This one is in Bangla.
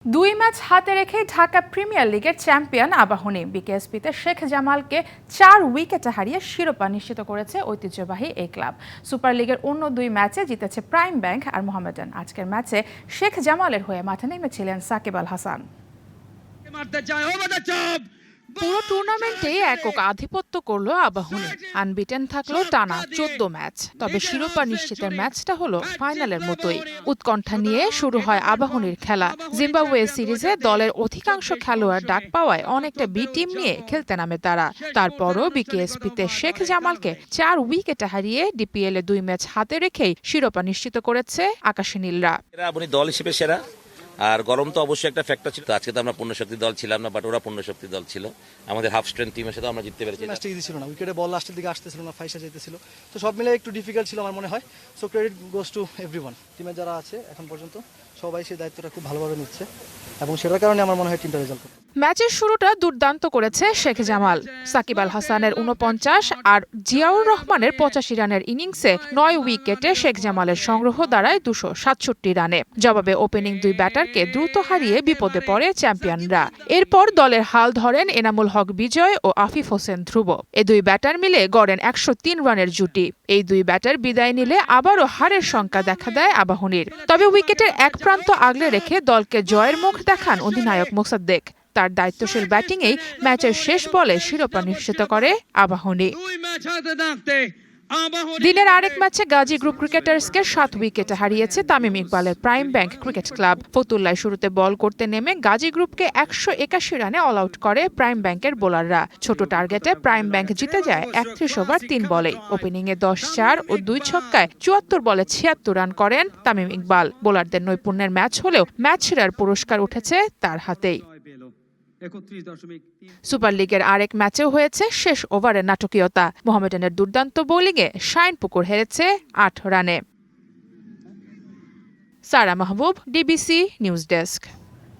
দুই ম্যাচ হাতে রেখে ঢাকা প্রিমিয়ার লিগের চ্যাম্পিয়ন আবাহনী বিকেএসপিতে শেখ জামালকে 4 উইকেটে হারিয়ে শিরোপা নিশ্চিত করেছে ঐতিহ্যবাহী এই ক্লাব। সুপার লিগের অন্য দুই ম্যাচে জিতেছে প্রাইম ব্যাংক আর মোহামেডান। আজকের ম্যাচে শেখ জামালের হয়ে মাঠে নেমেছিলেন সাকিব আল হাসান। পুরো টুর্নামেন্টে একক আধিপত্য করলো আবাহনী, আনবিটেন থাকলো টানা 14 ম্যাচ। তবে শিরোপা নিশ্চিতের ম্যাচটা হলো ফাইনালের মতোই। উৎকণ্ঠা নিয়ে শুরু হয় আবাহনীর খেলা। জিম্বাবুয়ে সিরিজে দলের অধিকাংশ খেলোয়াড় ডাক পাওয়ায় অনেকটা বি টিম নিয়ে খেলতে নামে তারা। তারপরও বিকেএসপিতে শেখ জামালকে 4 উইকেটে হারিয়ে ডিপিএল এ 2 ম্যাচ হাতে রেখেই শিরোপা নিশ্চিত করেছে আকাশী নীলরা। দল হিসেবে সেরা, আর গরম তো অবশ্যই একটা ফ্যাক্টর ছিল। আজকে তো আমরা পূর্ণশক্তি দল ছিলাম না, বাট ওরা পূর্ণশক্তি দল ছিল। আমাদের হাফ স্ট্রেংথ টিমের সাথে আমরা জিততে পেরেছি। ম্যাচটা ইজি ছিল না, উইকেটে বল লাস্টের দিকে আসতেছিল না, ফাইসা যেতেছিল, তো সব মিলে একটু ডিফিকাল্ট ছিল আমার মনে হয়। So credit goes to everyone. টিমে যারা আছে এখন পর্যন্ত সবাই সেই দায়িত্বটা খুব ভালোভাবে নিচ্ছে এবং সেটার কারণে আমার মনে হয় টিমটা রেজাল্ট করবে। ম্যাচের শুরুটা দুর্দান্ত করেছে শেখ জামাল। সাকিব আল হাসানের 49 আর জিয়াউর রহমানের 85 রানের ইনিংসে 9 উইকেটে শেখ জামালের সংগ্রহ দাঁড়ায় 267 রানে। জবাবে ওপেনিং দুই ব্যাটারকে দ্রুত হারিয়ে বিপদে পড়ে চ্যাম্পিয়নরা। এরপর দলের হাল ধরেন এনামুল হক বিজয় ও আফিফ হোসেন ধ্রুব। এই দুই ব্যাটার মিলে গড়েন 103 রানের জুটি। এই দুই ব্যাটার বিদায় নিলে আবারও হারের শঙ্কা দেখা দেয় আবাহনীর। তবে উইকেটের এক প্রান্ত আগলে রেখে দলকে জয়ের মুখ দেখান অধিনায়ক মোসাদ্দেক। তার দায়িত্বশীল ব্যাটিংয়েই ম্যাচের শেষ বলে শিরোপা নিশ্চিত করে আবাহনী। দিনের আরেক ম্যাচে গাজী গ্রুপ ক্রিকেটার্সকে 7 উইকেটে হারিয়েছে তামিম ইকবালের প্রাইম ব্যাংক ক্রিকেট ক্লাব। ফতুল্লায় শুরুতে বল করতে নেমে গাজী গ্রুপকে 181 রানে অল আউট করে প্রাইম ব্যাংকের বোলাররা। ছোট টার্গেটে প্রাইম ব্যাংক জিতে যায় 31 ওভার 3 বলেই। ওপেনিংয়ে 10-4 ও 2 ছক্কায় 74 বলে 76 রান করেন তামিম ইকবাল। বোলারদের নৈপুণ্যের ম্যাচ হলেও ম্যাচ সেরার পুরস্কার উঠেছে তার হাতেই। সুপার লিগের আরেক ম্যাচেও হয়েছে শেষ ওভারের নাটকীয়তা। মোহামেডানের দুর্দান্ত বোলিংয়ে শাইন পুকুর হেরেছে 8 রানে। সারা মাহবুব, ডিবিসি নিউজ ডেস্ক।